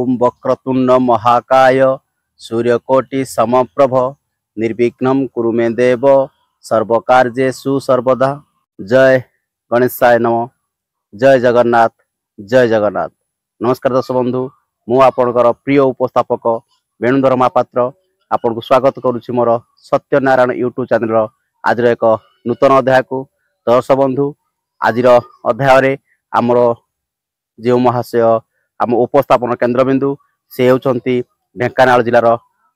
ओम वक्रतुंड महाकाय सूर्यकोटि समप्रभ निर्विघ्नं कुरु मे देव सर्वकार्येषु सर्वदा। जय गणेशाय नमः। जय जगन्नाथ। जय जगन्नाथ। नमस्कार दर्शक बंधु, मु आपणकर प्रिय उपस्थापक वेणुधर महापात्र आपन को स्वागत करुछि मोर सत्यनारायण यूट्यूब चैनल आज एक नूतन अध्याय को। दर्शक बंधु, आज अध्याय रे आमर जो महाशय आम उपस्थापन केन्द्रबिंदु से होउछंती ढेंकानाल जिलार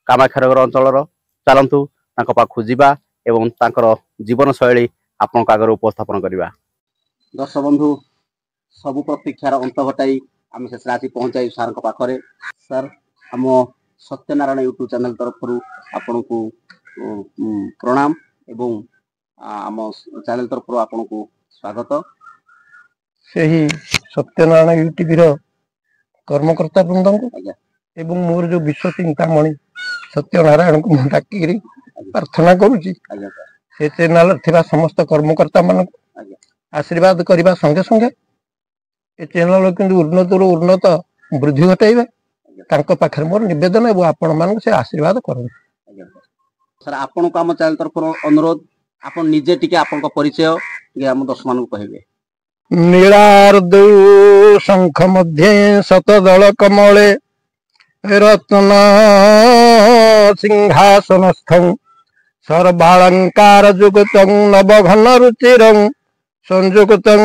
कामाख्यानगर अंचल। चलतु पाखु जीवा एवं तांकर जीवन शैली आपन आगे उपस्थापन करवा। दर्शक बंधु, सबु प्रतीक्षार अंत घटाई आम शेष राशि पहुंचाई सार पाखे। सर, आम सत्यनारायण यूट्यूब चैनल तरफ आपन को प्रणाम एवं आम चैनल तरफ आपन को स्वागत। से ही सत्यनारायण यूट्यूब कर्मकर्ता वृंद को एवं मोर जो विश्व चिंतामणि सत्यनारायण को डाकी प्रार्थना करुच्ची से चैनल थिबा समस्त कर्मकर्ता मान आशीर्वाद करने संगे संगे ए चैनल किंतु उन्नत उन्नत वृद्धि घटाइबे तांको पाखरे मोर निवेदन एवं आपण मान से आशीर्वाद करूँ। सर, आपण को आम चैनल तरफ अनुरोध, आपण निजे टिके आपण को परिचय टिके आम दर्शक मान को कहिबे। नीलार्दौ शंख मध्ये शतदल कमले रत्न सिंहासनस्थं सर्वालंकार युक्तं नवघन रुचिरं संयुक्तं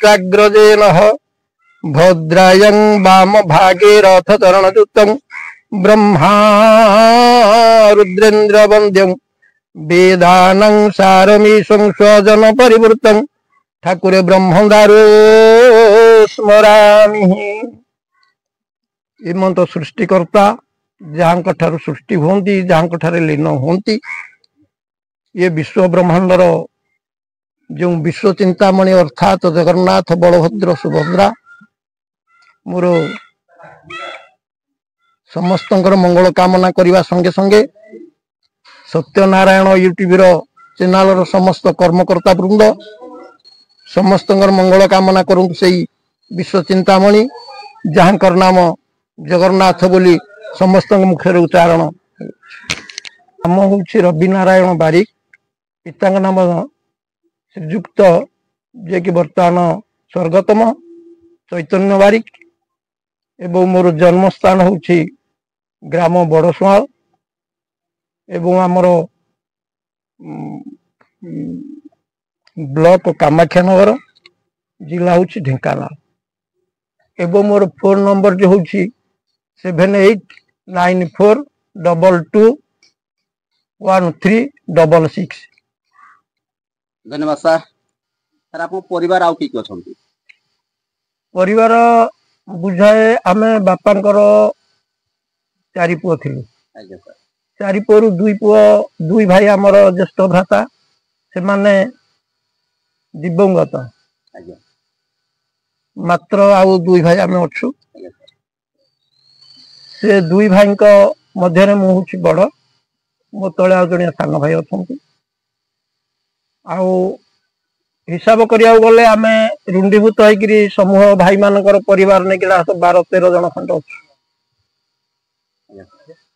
चाग्रजेन भद्रायं वाम भागे रथ चरणयुक्तं ब्रह्मा रुद्रेन्द्र वन्द्यं वेदानं सारमीशं स्वजन परिवृतं ठाकुर ब्रह्मदारो स्मरामि। इमंत सृष्टिकर्ता जहाँ ठार सृष्टि होती जहाँ ठार लीन होती ये विश्व ब्रह्मांडर जो विश्व चिंतामणि अर्थात जगन्नाथ बलभद्र सुभद्रा मोर समस्त मंगल कामना करने संगे संगे सत्यनारायण यूट्यूब चैनल समस्त कर्मकर्ता वृंद समस्त मंगल कामना करूँ से विश्व चिंतामणि जहाँ नाम जगन्नाथ बोली समस्त मुख्य उच्चारण। नाम हूँ रवि नारायण बारिक, पिता नाम श्रीजुक्त जे कि बर्तमान स्वर्गतम चैतन्य बारिक एवं मोर जन्मस्थान हूँ ग्राम बड़सुआल एवं आमर ब्लॉक कामाख्यानगर जिला हूँ ढेंकानाल एवं मोर फोन नंबर जो हूँ 7894221366। धन्यवाद सर। सर, आप परिवार आउ किए अछंती? परिवार बुझाए आमे बापांकर 4 पुओ थिलु। चारि पुओरु 2 पुओ 2 भाई आमर ज्येष्ठ भ्राता से माने दिवंगत मात्र आउ 2 भाई आमे अछु। से 2 भाई मध्य मु हूँ बड़, मो तले आ जड़े सान भाई अच्छा। हिसाब करिया गले आम रुंडीभूत होकर समूह भाई मानकर परिवार नहीं 12-13 जन खंड अच्छे।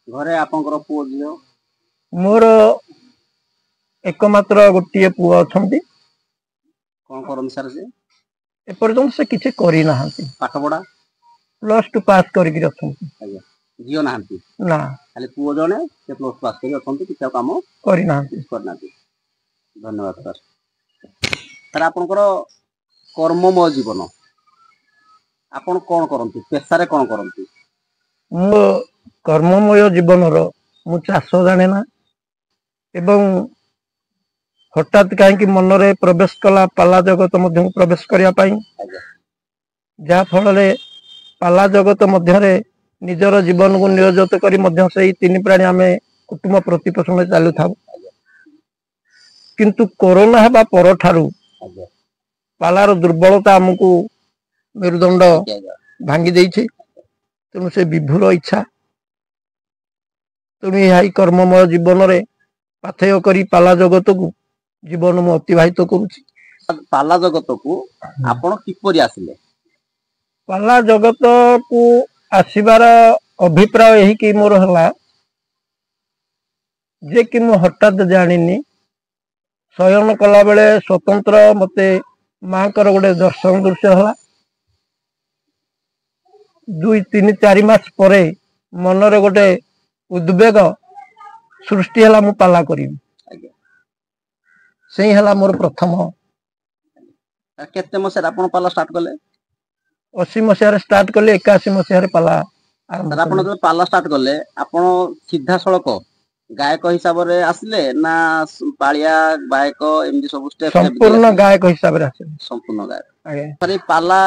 घरे आपनकर पुओ झियो? मोर एकमात्र गोटे पुओ अच्छा। कौन करन सर से? एपर्यंत से किसी करी नाहंती। पाठ पढ़ा +2 पास करके अछंती। आज्ञा झियो नाहंती ना? खाली पुओ जने से +2 पास करी अछंती, किछ काम करी नाहंती। धन्यवाद सर। सर, आपनकर कर्ममय जीवन आपन कौन करंती? पेशा रे कौन करंती? मो कर्ममय जीवन मु चाष जाने ना एवं हठात कहीं मनरे प्रवेश कला पाला जगत मध्य प्रवेश करने जहाँ फल पाला जगत मध्य निजर जीवन को नियोजित करी 3 प्राणी आम कुटुंब प्रतिपोषण चालू था। किंतु कोरोना हेबा पर ठारू पालार दुर्बलता आमको मेरुदंड भांगी देछि। तेणु से विभुर इच्छा तेणु यही कर्ममय जीवन में पाथेय करी पाला जगत को जीवन मु अतिबाहित करुछि। पाला जगत को आपण किपरि आसिले? पाला जगत को आसबार अभिप्राय यही कि मोर है जे कि मु हठात जानी शयन कला बेले स्वतंत्र मते माँ कर गोटे दर्शन दृश्य है 2-3-4 मास परे मनरे गोटे उद्वेग सृष्टि है मु पाला करी से है मोर प्रथम केते मसेर आपण पाला स्टार्ट कले 80 मसीह स्टार्ट कले 81 मसीह पाला सर आपण जो पाला स्टार्ट कले आपण सीधा सड़क गायक हिसाब रे आसले ना पालिया गायक एमदी सब स्टेप संपूर्ण गायक हिसाब रे आसले संपूर्ण गायक आगे सर पाला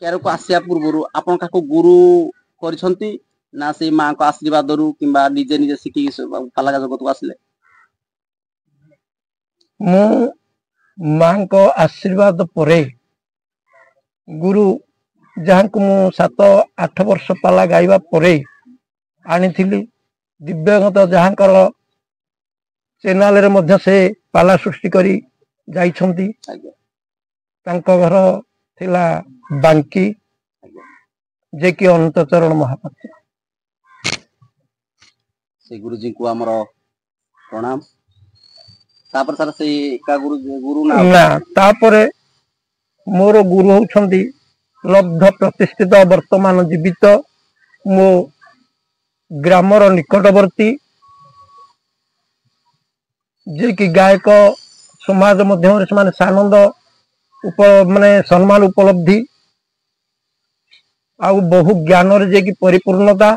केर को आसिया पूर्व आपण काको गुरु करछंती ना से मां को आशीर्वाद रु किबा निजे निजे सिखी पाला जगत को आसले मु मां को आशीर्वाद परे गुरु जहाँ को मु 7-8 वर्ष पाला गाइबा परे आनी थिली दिव्यगत जहाँ कर चैनल रे मध्य से पाला सृष्टि करी जाइछंती तांको घर थिला बांकी जे कि अनंत चरण महापात्र से गुरुजी को हमर प्रणाम तापर सर से का गुरु ना तापरे मोर गुरु होछंती लब्ध प्रतिष्ठित वर्तमान जीवित मो ग्रामर निकटवर्ती जे कि गायक समाज मध्यम से सानंद माने सम्मान उपलब्धि आउ बहु ज्ञान जे कि परिपूर्णता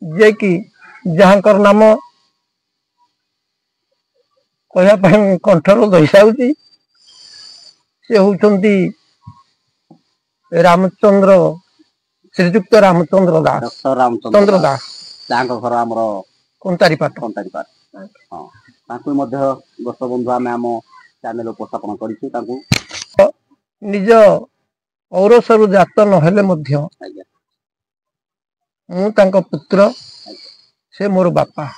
जे कि जहाँकर नाम कहया कंठर दईसाउची से होउछंती रामचंद्र श्रीजुक्त रामचंद्र दास रामचंद्र दास तांको घर हमरो कंतारी पाट हां तांको मध्ये दर्शक बंधु आमे हम चैनल उपस्थापन करिछु तांको निज औरसरु जात न हेले मध्य मु तांको पुत्र से मोर बापा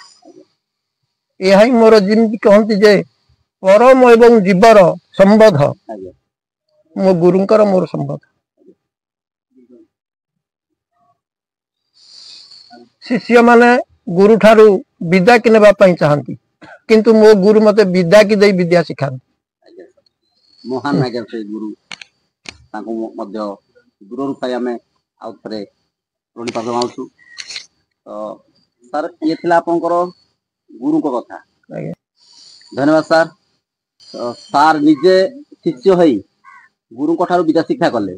यही मोर जिनकी कहती जे परम एवं जीवर संबंध मो गुरुंकर मोर संबंध शिष्य माने गुरु ठारू विद्या कि नेबा पई चाहंती किंतु मो गुरु मते विद्या की देई विद्या सिखांती महान नागर से गुरु ताको मध्य गुरु रूपाय हमें आउ थरे प्रणिपात माउछु तो सर ये थिला आपनकर गुरु को कथा धन्यवाद सर तो सर निजे शिष्य होई गुरु को ठारू विद्या शिक्षा करले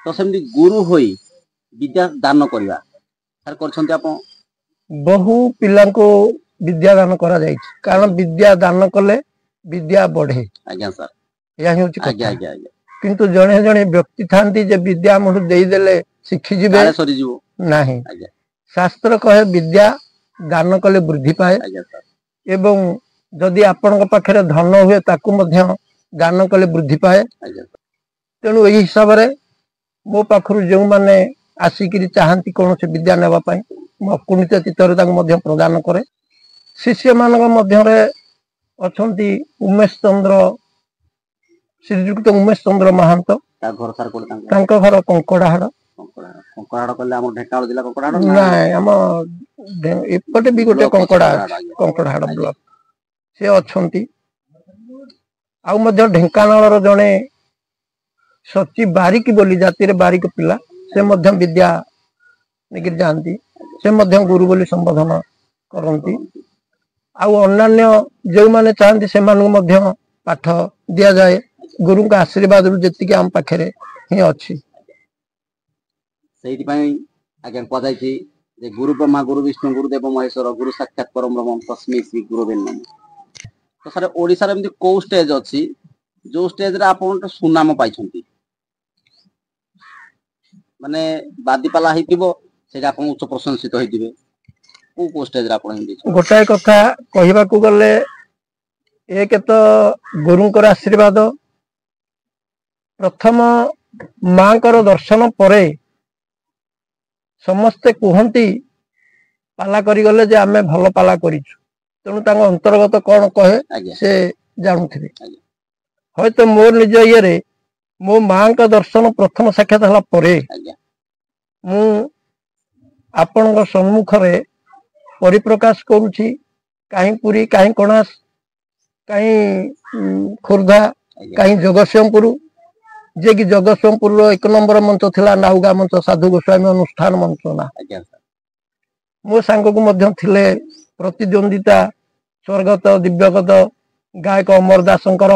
तो सेमदी गुरु होई विद्या दान करबा सर करछंती आपन बहु पिला को विद्या दान करा जाय कारण विद्या दान कले विद्या बढ़े आज्ञा सर या ही होची आज्ञा आज्ञा आज्ञा किंतु जणे जणे व्यक्ति थांती जे विद्या मुठ देई देले शिखि जिबे सरी जीवो नाही आज्ञा शास्त्र कहे विद्या दान कले वृद्धि पाए आज्ञा सर एवं जदि आपन पाखरे धन हुए ताकू मध्य दान कले वृद्धि पाए आज्ञा तेणु एही हिसाब रे मो पाखरु जेउ माने आसिकिरी चाहंती कोन से विद्या नेबा पाई मो कुनित चित्तर ताक मध्य प्रदान करे शिष्य मानक मध्य रे अछंती उमेश चंद्र श्रीजुक्त उमेश चंद्र महांत ता घर सर कोन तांको घर कंकड़ाहाड़ कंकड़ाहाड़ कले हमर ढेकाल जिला कंकड़ाहाड़ नाय हम एपटे भी गोटे कंकड़ाहाड़ ब्लॉक से अछंती आउ मध्य ढेंकानाल जने सची बारिक बोली जाति रे बारिक पिला से मध्य विद्या निकि जानती से मध्य गुरु बोली संबोधन करंती आउ अन्य जो माने चाहती से मध्य पाठ दिया जाए गुरु का आशीर्वाद रु जति आम पाखे ही अच्छी सेहिति पई आज्ञा को जाई थी जे गुरु ब्रह्मा गुरु विष्णु गुरुदेव महेश्वर गुरु साक्षात परम ब्रह्म तस्मै श्री गुरुवे नमः तो सर ओडिसा रे एमदी को स्टेज अछि जो स्टेज रे आपन सुनाम पाइछंती माने बादीपाला हितिबो सेटा आपन उच्च प्रशंसित होइदिबे को स्टेज रे आपन हिंदी गोटाए कथा कहिबा को गले एक तो गुरुंकर आशीर्वाद प्रथम मां कर दर्शन परे समस्ते कहती पाला करी गले जे आमे भल पाला करिछु तेणु तांग अंतर्गत कौन कहे से जानुथिबे हयतो मोर निज ये मो मां का दर्शन प्रथम साक्षात हला परे आज्ञा मु आपण सम्मुख रे परिप्रकाश करुछि कहीं पुरी कहीं कणास कहीं खोर्धा कहीं जगतसिंहपुर जे कि जगतसिंहपुर रो 1 नंबर मंच थिला नाउगा मंच साधु गोस्वामी अनुष्ठान मंच ना आज्ञा सर मो सांग को मध्य थिले प्रतिद्वंदिता स्वर्गत दिव्यगत गायक अमर दासंकर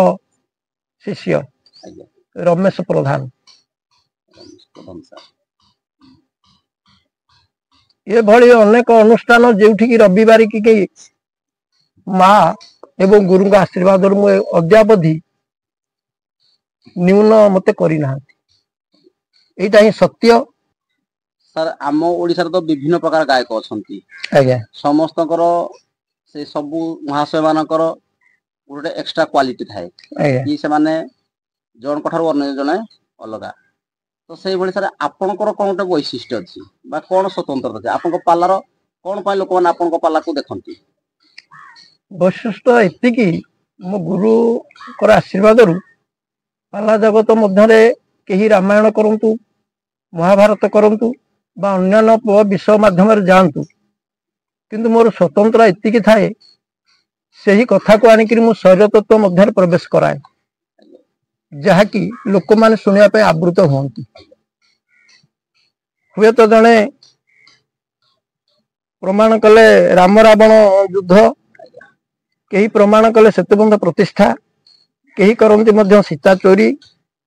शिष्य आज्ञा रमेश प्रधान प्रधान सर ये भली अनेक अनुष्ठान जेउठी की रविवार की माँ एवं गुरु का आशीर्वाद अद्यावधि न्यून मते करना एटा ही सत्य सर आम ओडिशा तो विभिन्न प्रकार गायक अछंती आज्ञा समस्तकर से सबु महाशय मानकर गोटे एक्स्ट्रा क्वालिटी थाए आज्ञा कि से माने जन कठार अन्य जने अलगा तो से भली सर आपनकर कोन गोटे वैशिष्ट्य अछि बा कोन स्वतंत्रता अछि आपन पालार कोन पाइ लोक माने आपन पाला को देखंती वैशिष्ट्य एति कि मो गुरु कर आशीर्वाद रु पाला जगत मध्य केही रामायण करंतु महाभारत करंतु बा अन्य विषय माध्यम जानतु किंतु मोर स्वतंत्र एति थाए सही कथा को आनिक मु शरीर तत्व मध्य प्रवेश कराए जहाँकि लोक माने सुनिया पे आवृत होती हुए तो जने प्रमाण कले राम रावण युद्ध कहीं प्रमाण कले सेतुबंध प्रतिष्ठा कहीं करती मध्य सीता चोरी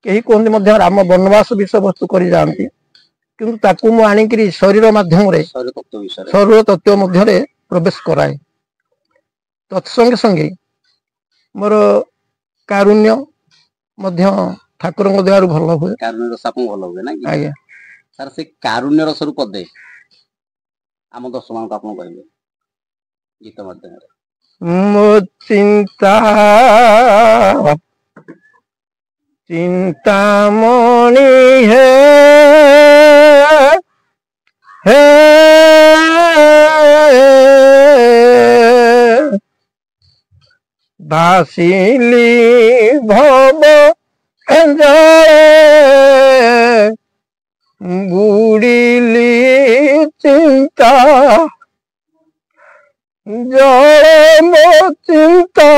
कहीं कहते मध्य राम वनवास विषय वस्तु कर जाती किंतु ताकू मु आनिक शरीर माध्यम शरीर तत्व मध्य प्रवेश कराए तत्संगे संगे मोर कारुण्य मध्य ठाकुर दयार भल हुए कारुण्य रस आपन भल हुए ना आज्ञा सर से कारुण्य रस रु पदे आम दर्शक को आपन कहबे गीत माध्यम मो चिंता चिंतामणि हे भासिली भव बुड़िली चिंता जड़ मो चिंता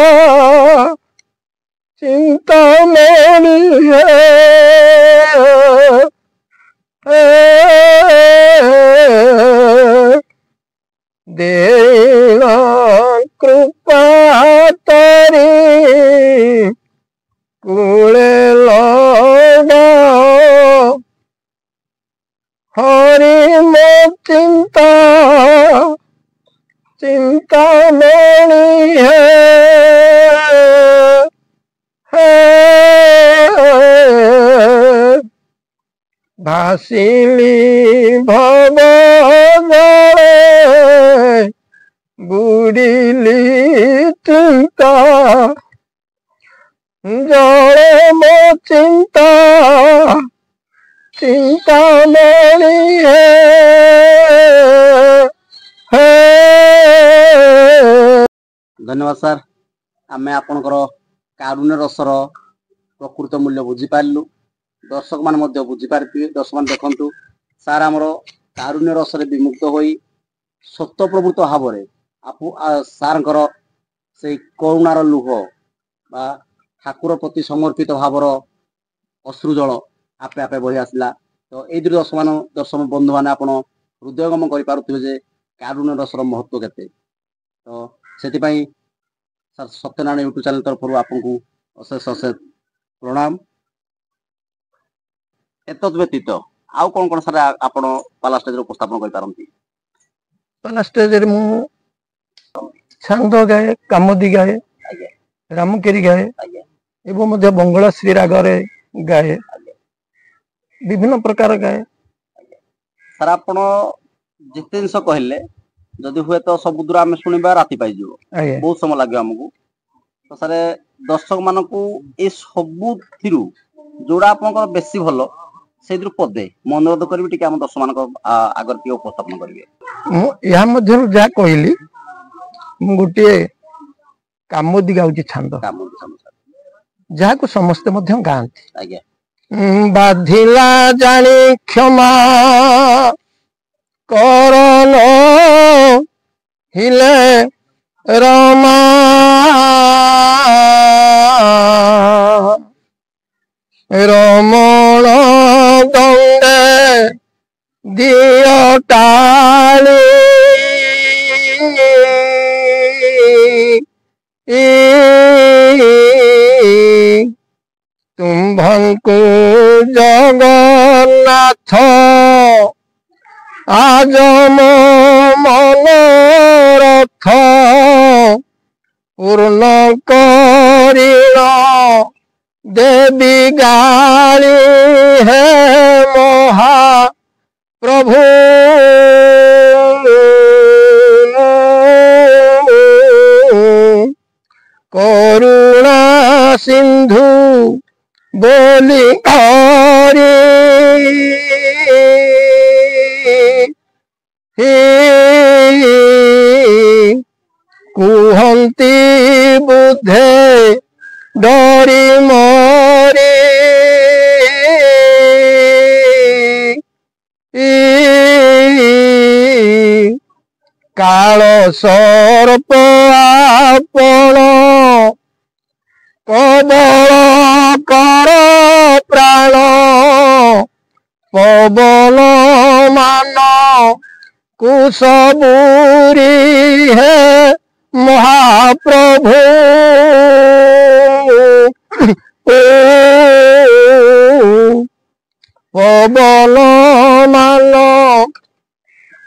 चिंता मणि देन कृपा तारी कुले लगा हरि मो चिंता चिंता मणि भासिली भव बुड़िली चिंता जड़ मो चिंता चिंता मणि धन्यवाद सर आमे आपनकर कारुण्य रसर प्रकृत मूल्य बुझी पारलु दर्शक मान मध्य बुझी पारथिबे दर्शक मान देखंतु सर हमर कारुण्य रसरे विमुक्त होई सत्य प्रवृत्त भावरे आपु सारंकर से करुणार लुह बा ठाकुर प्रति समर्पित भावर अश्रुजल आपे आपे बही आसला तो ए दर्शक बंधु माने आपण हृदयगम करि पारुथिबे जे कारुण्य रसर महत्व केते तो सेति पई सर सत्यनारायण यूट्यूब चैनल तरफ आपको अशेष अशेष प्रणाम एतद व्यतीत आउ कौन कौन सर आपण पाला स्टेज उपस्थापन कर पारंती पाला स्टेज रे मु छंद गाए कामदी गाए रामकेरी गाए एवं मध्य बंगला श्री राग रे गाए विभिन्न प्रकार गाए सर आपण जिते जिनस कहले जदि हुए तो सबुद्र आम शुणा राति पाई बहुत समय लगे आमको तो सर दर्शक मान ये सबु जोड़ा आप बेसी भल से पदे मैं अनुरोध करी टी आम दर्शक मान आगे टी उपस्थापन करेंगे जहाँ कहली गोटे कामदी गाँची छांद जहाँ को समस्ते गाँती ବାଧିଲା ଜାଣି କ୍ଷମା କରନ হিলে রমা রমণ দণ্ডে দিয় টালি তুম্ভଙ୍କୁ জগন্নাথ আজ মো মনোরথ পূর্ণ করিল দেবী গালি হে মহা প্রভু করুণা সিন্ধু বলি হরি কুহন্তি বুদ্ধে ডরি মরি কাଳ সর্প আপন কবল কর প্রাণ পবন মান কুশবুরি হে মহাপ্রভু পবন মান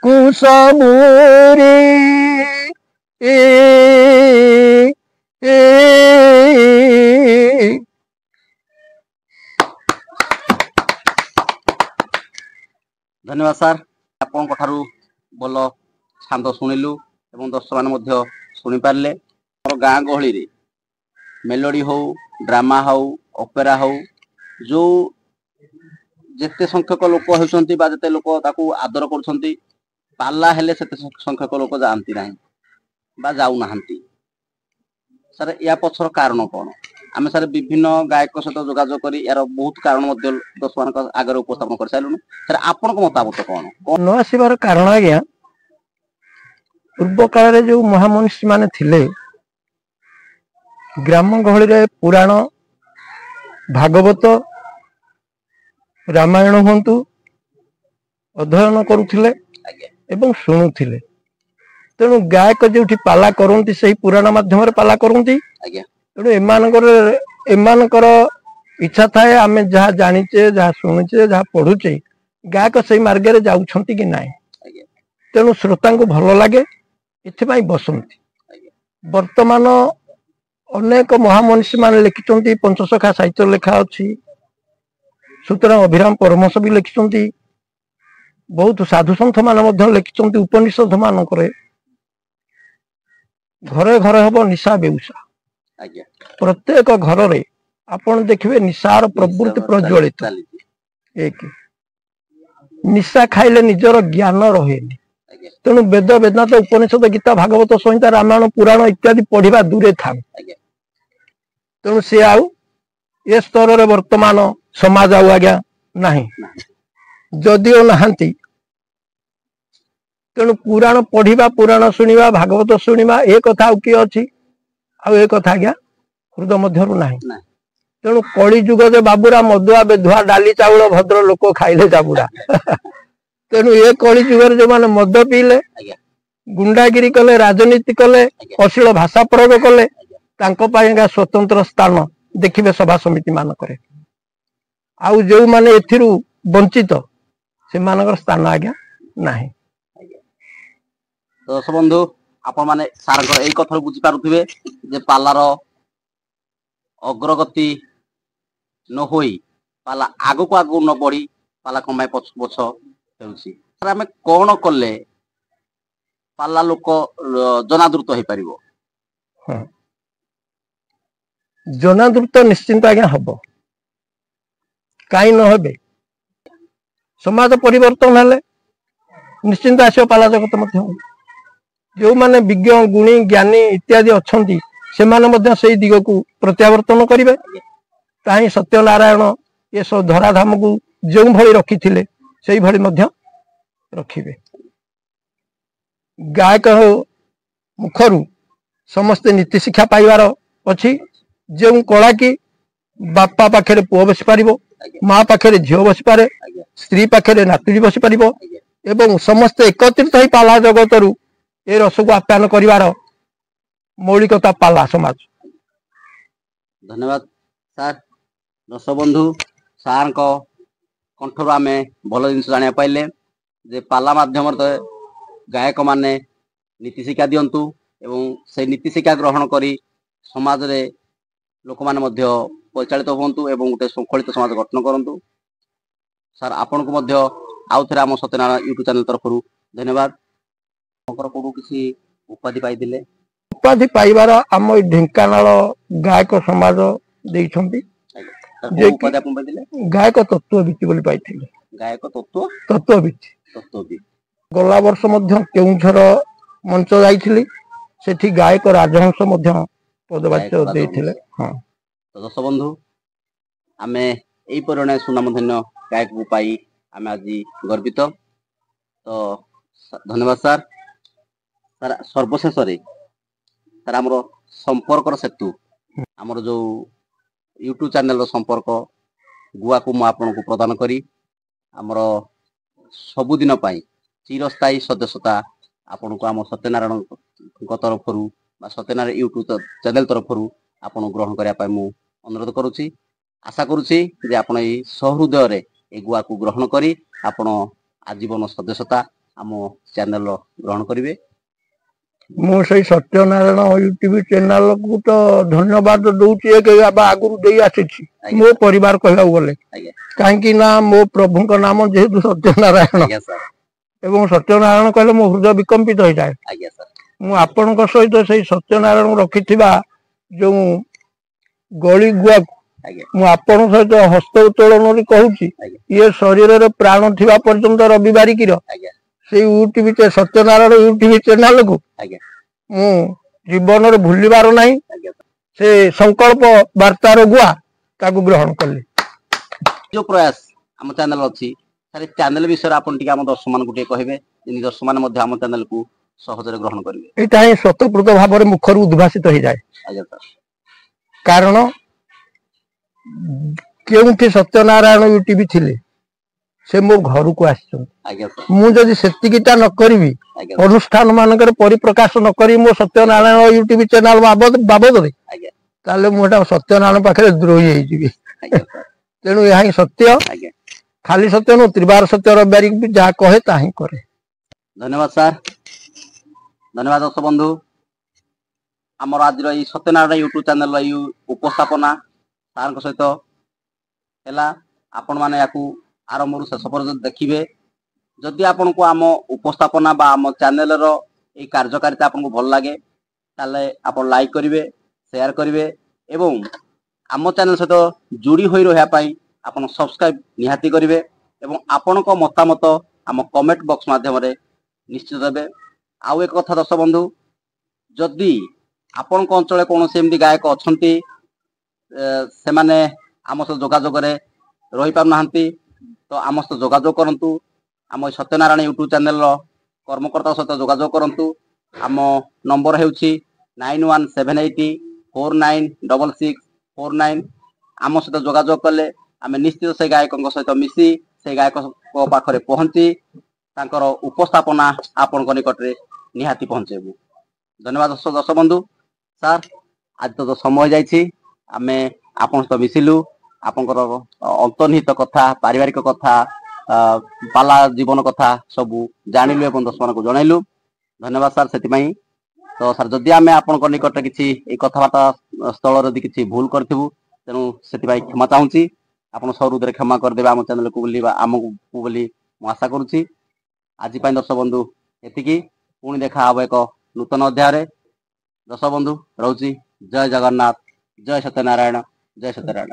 কুশবুরি धन्यवाद सार आपण भल छांद शुणिलु एवं दर्शक मैंने शुणी पारे मोर गाँ गहली रे मेलोडी हो ड्रामा हो ऑपेरा हो जो जिते संख्यक लोक होती जिते लोक ताकू आदर कर पाला हेले सेते संख्यक लोक जाती ना जाऊना सर या पछर कारण कौन आम सर विभिन्न गायक सहित जोगाजोग कर यार बहुत कारण दर्शक मान आगे उपस्थापन कर सारूँ सर आपण मतामत कौन न आसबार कारण आज्ञा पूर्व काल जो महामनीषी माने थिले ग्राम गहली रे पुराण भागवत रामायण हंतु अध्ययन करुथिले एवं शुणुथिले तेणु गायक जो पाला करती से पुराण माध्यम पाला करती तेणु एमानकर इच्छा थाए आम जहाँ जाचे जहाँ शुणुचे जहाँ पढ़ुचे गायक से मार्ग में जाऊँच कि ना तेणु श्रोता को भल लगे इथि बसंती वर्तमान अनेक महामनीषी मान लिखिं पंचसखा साहित्य लेखा अच्छी सुतरां अभिराम परमहंस भी लिखिं बहुत साधु सन्थ मान लिखिं उपनिषद मानक घरे घरे हम निशा बेउसा प्रत्येक घर रे आपण देखिए निशार प्रवृत्ति प्रज्वलित एक निशा खाइले निजर ज्ञान रहे तेणु वेद वेदांत उपनिषद गीता भागवत संहिता रामायण पुराण इत्यादि पढ़ा दूरे था तेणु सी आउ ए स्तर रे वर्तमान समाज आउ आज्ञा नहीं जदिओ नहांती तेणु पुराण पढ़ा पुराण शुणा भागवत शुणा ए कथा आउ किए अच्छी आउ कथा आज्ञा हृदय मध्यरु नाही तेणु कली जुग जे बाबुरा मदुआ बेधुआ डाली चाउल भद्र लोक खाइले जाबुरा तेणु ये कली जुगर जो माने मद पीले गुंडागिरी कले राजनीति कले अश्लील भाषा प्रयोग कले स्वतंत्र स्थान देखिए सभा समिति मानक आउ जो माने एथिरु वंचित से मानकर स्थान आज्ञा नाही दर्शक बंधु आपण माने सार एई कथा बुझी पारुथिबे जे पालार अग्रगति न होई पाला आगो को आगो न बढ़ी पाला कमाई पछ पछ हेउची सर आमे कोन कले पाला लोक जनादृत हो पारिबो जनादृत निश्चिंत आज्ञा हबो काई न होबे समाज परिवर्तन हेले निश्चिंत आसो पाला जगत मध्य जो माने विज्ञ गुणी ज्ञानी इत्यादि अच्छी से माने मध्य से दिग को प्रत्यावर्तन करेंगे ताही सत्यनारायण ए सब धराधाम को जो भली रखी से भली मध्य रखिबे। गायक मुखरू समस्ते नीति शिक्षा पाइबार अच्छी जो कला कि बापा पाखे पुओ बसी पार, माँ पाखे झील बसी पारे, स्त्री पाखे नातुड़ी बसी पार एवं समस्ते एकत्रित हो पाला जगत रु ए रस को आप्यायन कर मौलिकता पाला समाज। धन्यवाद सार। दर्शक बंधु सार कंठर आम भल जिन जाना पाइले जे पाला माध्यम गायक माने नीति शिक्षा दिंतु एवं से नीति शिक्षा ग्रहण करी समाज रे लोक माने परिचालित हूँ एवं गोटे श्रृंखलित समाज गठन करूँ। सार आपण को आउ थे आम सत्यनारायण यूट्यूब चैनल तरफ धन्यवाद। कौन किसी उपाधि पाई उपाधि पाइबार आम ढेंकानाल गायक समाज देइछंती गायक तत्ववित्ती बोली पाइथिले। गायक तत्ववित्ती गला वर्ष केउंझर मंच जाइथिली सेठी गायक राजहंस पदवाच्य देइथिले। हाँ तो दर्शक बंधु आमे एई परिणे सुनामधन्य गायक को पाई आमे आज गर्वित। तो धन्यवाद सार। सार सर्वशेष सार आमर संपर्क सेतु आमर जो यूट्यूब चैनल संपर्क गुआ को मु आपन को प्रदान करी आमर सबुदिन चिरस्थायी सदस्यता आपन को आम सत्यनारायण तरफ सत्यनारायण यूट्यूब चैनल तरफ आपन ग्रहण करने मु अनुरोध करुच्ची। आशा करुच्ची जे आपन ए सहृदय ए गुआ को ग्रहण करी आपन आजीवन सदस्यता आम चैनल ग्रहण करेंगे। मु से सत्यनारायण यूट्यूब चैनल को तो धन्यवाद दूची आगुरी दे आसी मो परिवार कहवा गले कहीं मो प्रभु का नाम जेहेतु सत्यनारायण एवं सत्यनारायण कहले मो हृदय विकम्पित हो जाए। मु आपण सहित से सत्यनारायण रखि जो गली गुआ मु आपण सहित हस्त उत्तोलन कहूँ ये शरीर रे प्राण थिबा पर्यंत रविवार की से यूट्यूब सत्यनारायण यूट्यूब चैनल को मु जीवन रे भूलिबार नहीं से संकल्प वार्तार गुआ ताकू ग्रहण कली। जो प्रयास आम चैनल अच्छी चैनल विषय आपन टिके आम दर्शक मान गोटे कहबे जे दर्शक मान मध्य आम चैनल को सहजरे ग्रहण करिवे। एटा ही स्वतःप्रत भाव में मुखर उद्भासित हो जाए कारण केउठी सत्यनारायण यूट्यूब थिले से मो घर को आदि सेतिकिटा न करी अनुष्ठान मानकर परिप्रकाश न करी मो सत्यनारायण यूट्यूब चैनल बाबद ताले मुझे सत्यनारायण पाखे द्रोही हो तेणु यह सत्य खाली सत्य नु त्रिवार सत्य रविवार भी जहाँ कहे ता ही करे। धन्यवाद सार। धन्यवाद दर्शक बंधु आमर आज सत्यनारायण यूट्यूब चैनल उपस्थापना सार सहित है आपण मैंने या आरंभ शेष पर्यटन देखिए। जदि आपन को आम उपस्थापना बा आम चैनल रो कार्यकारिता आपन को भल लगे ताले आपन लाइक करेंगे शेयर करेंगे एवं आम चैनल सहित जोड़ी हो रही आपन सब्सक्राइब निहाती करेंगे एवं आपण को मतामत आम कमेंट बॉक्स माध्यम निश्चित देवे। आउ एक कथा दर्शक बंधु जदि आपण अंचल कौन से गायक अच्छा से माने आम सहित जोगाजोग रही पारना तो आम सहित जोगाजोग करंतु आम सत्यनारायण यूट्यूब चैनल कर्मकर्ता सहित जोगाजोग करंतु। आम नंबर हेउछि 9178496649 आम सहित जोगाजोग कले आम निश्चित से गायक सहित मिसी से गायक पाखरे पहुंची तांकर उपस्थापना आपण निकट रे निहाती पहुंचेबू। धन्यवाद दर्शक बंधु। सार आज तो समय जाइछि आमे आपण सहित मिसिलु आपनकर अंतर्निहित कथा पारिवारिक कथा पाला जीवन कथा सबू जानिलु एवं दर्शक को जनइलु। धन्यवाद सार से तो सार जदि आम आपण निकट किसी कथबार्ता स्थल यदि किसी भूल करूँ तेणु से क्षमा चाहूँगी आप सहृदय क्षमा करदे आम चैनल को बोली आमको बोली आशा करुच्ची। आज दर्शक बंधु एतिकी पुणी देखा हम एक नूतन अध्याय। दर्शक बंधु रोची जय जगन्नाथ जय सत्यनारायण जय सत्यनारायण।